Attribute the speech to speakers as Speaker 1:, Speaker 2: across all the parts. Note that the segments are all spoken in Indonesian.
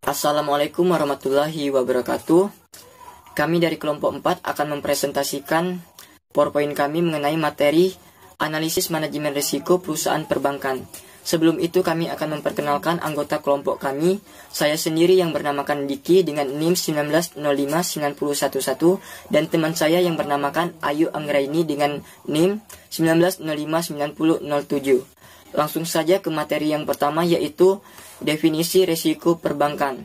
Speaker 1: Assalamualaikum warahmatullahi wabarakatuh. Kami dari kelompok 4 akan mempresentasikan PowerPoint kami mengenai materi analisis manajemen risiko perusahaan perbankan. Sebelum itu kami akan memperkenalkan anggota kelompok kami. Saya sendiri yang bernamakan Diki dengan NIM 19059011 dan teman saya yang bernamakan Ayu Anggraini dengan NIM 19059007. Langsung saja ke materi yang pertama, yaitu definisi risiko perbankan.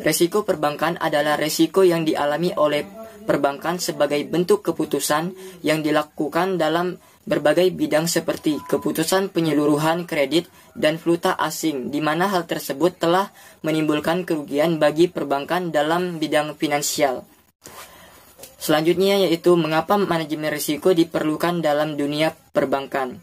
Speaker 1: Risiko perbankan adalah risiko yang dialami oleh perbankan sebagai bentuk keputusan yang dilakukan dalam berbagai bidang seperti keputusan penyeluruhan kredit dan valuta asing, di mana hal tersebut telah menimbulkan kerugian bagi perbankan dalam bidang finansial. Selanjutnya yaitu mengapa manajemen risiko diperlukan dalam dunia perbankan.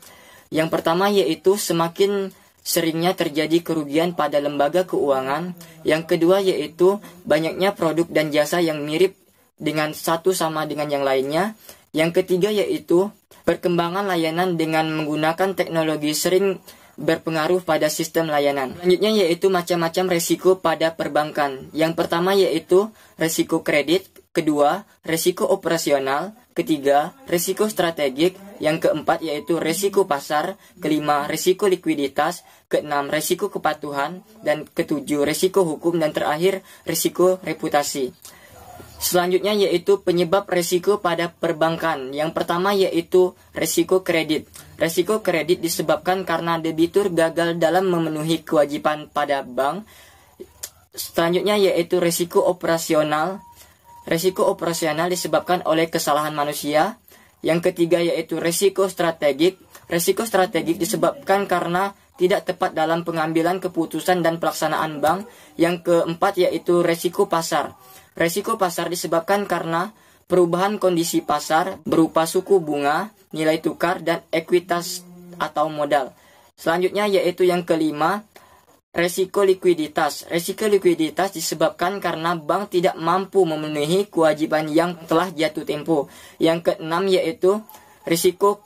Speaker 1: Yang pertama yaitu semakin seringnya terjadi kerugian pada lembaga keuangan. Yang kedua yaitu banyaknya produk dan jasa yang mirip dengan satu sama dengan yang lainnya. Yang ketiga yaitu perkembangan layanan dengan menggunakan teknologi sering berpengaruh pada sistem layanan. Selanjutnya yaitu macam-macam risiko pada perbankan. Yang pertama yaitu risiko kredit, kedua risiko operasional, ketiga risiko strategik, yang keempat yaitu risiko pasar, kelima risiko likuiditas, keenam risiko kepatuhan, dan ketujuh risiko hukum, dan terakhir risiko reputasi. Selanjutnya yaitu penyebab risiko pada perbankan. Yang pertama yaitu risiko kredit. Risiko kredit disebabkan karena debitur gagal dalam memenuhi kewajiban pada bank. Selanjutnya yaitu risiko operasional. Risiko operasional disebabkan oleh kesalahan manusia. Yang ketiga yaitu risiko strategik. Risiko strategik disebabkan karena tidak tepat dalam pengambilan keputusan dan pelaksanaan bank. Yang keempat yaitu risiko pasar. Risiko pasar disebabkan karena perubahan kondisi pasar berupa suku bunga, nilai tukar, dan ekuitas atau modal. Selanjutnya yaitu yang kelima, risiko likuiditas. Risiko likuiditas disebabkan karena bank tidak mampu memenuhi kewajiban yang telah jatuh tempo. Yang keenam yaitu risiko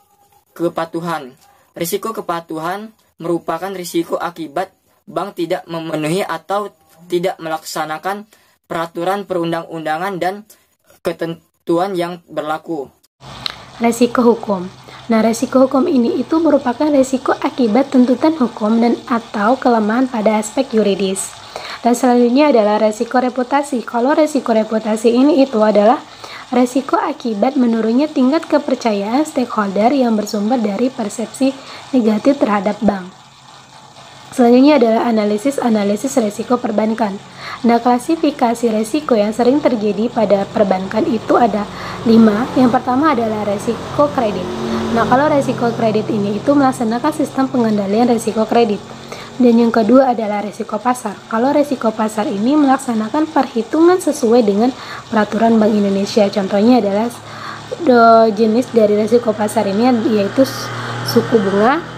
Speaker 1: kepatuhan. Risiko kepatuhan merupakan risiko akibat bank tidak memenuhi atau tidak melaksanakan peraturan perundang-undangan dan ketentuan yang berlaku.
Speaker 2: Resiko hukum. Nah, resiko hukum ini itu merupakan resiko akibat tuntutan hukum dan atau kelemahan pada aspek yuridis. Dan selanjutnya adalah resiko reputasi. Kalau resiko reputasi ini itu adalah resiko akibat menurunnya tingkat kepercayaan stakeholder yang bersumber dari persepsi negatif terhadap bank. Selanjutnya adalah analisis resiko perbankan. Nah, klasifikasi resiko yang sering terjadi pada perbankan itu ada 5. Yang pertama adalah resiko kredit. Nah, kalau resiko kredit ini itu melaksanakan sistem pengendalian resiko kredit. Dan yang kedua adalah resiko pasar. Kalau resiko pasar ini melaksanakan perhitungan sesuai dengan peraturan Bank Indonesia. Contohnya adalah jenis dari resiko pasar ini yaitu suku bunga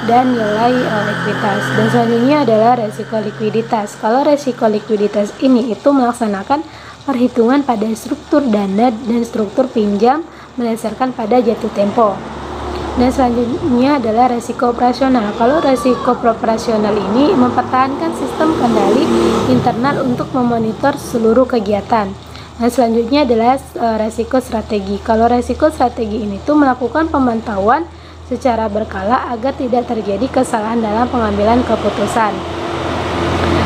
Speaker 2: dan nilai ekuitas. Dan selanjutnya adalah resiko likuiditas. Kalau resiko likuiditas ini itu melaksanakan perhitungan pada struktur dana dan struktur pinjam berdasarkan pada jatuh tempo. Dan selanjutnya adalah resiko operasional. Kalau resiko operasional ini mempertahankan sistem kendali internal untuk memonitor seluruh kegiatan. Nah, selanjutnya adalah resiko strategi. Kalau resiko strategi ini tuh melakukan pemantauan secara berkala agar tidak terjadi kesalahan dalam pengambilan keputusan.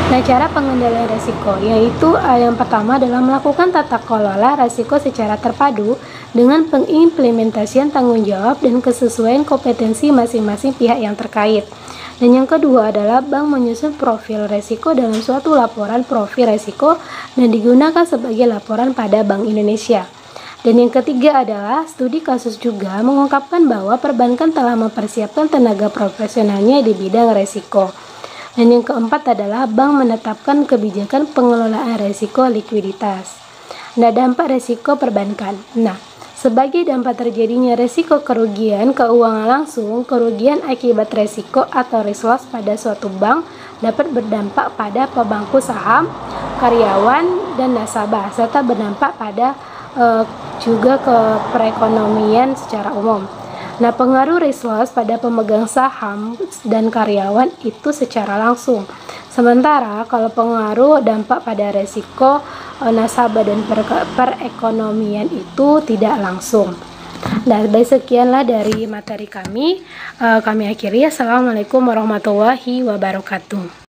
Speaker 2: Nah, cara pengendalian risiko yaitu yang pertama adalah melakukan tata kelola risiko secara terpadu dengan pengimplementasian tanggung jawab dan kesesuaian kompetensi masing-masing pihak yang terkait. Dan yang kedua adalah bank menyusun profil risiko dalam suatu laporan profil risiko dan digunakan sebagai laporan pada Bank Indonesia. Dan yang ketiga adalah studi kasus juga mengungkapkan bahwa perbankan telah mempersiapkan tenaga profesionalnya di bidang risiko. Dan yang keempat adalah bank menetapkan kebijakan pengelolaan risiko likuiditas. Nah, dampak risiko perbankan. Nah, sebagai dampak terjadinya risiko kerugian keuangan langsung, kerugian akibat risiko atau risk loss pada suatu bank dapat berdampak pada pemangku saham, karyawan, dan nasabah, serta berdampak pada juga ke perekonomian secara umum. Nah, pengaruh risk loss pada pemegang saham dan karyawan itu secara langsung. Sementara kalau pengaruh dampak pada resiko nasabah dan perekonomian itu tidak langsung. Dan sekianlah dari materi kami. Kami akhiri. Assalamualaikum warahmatullahi wabarakatuh.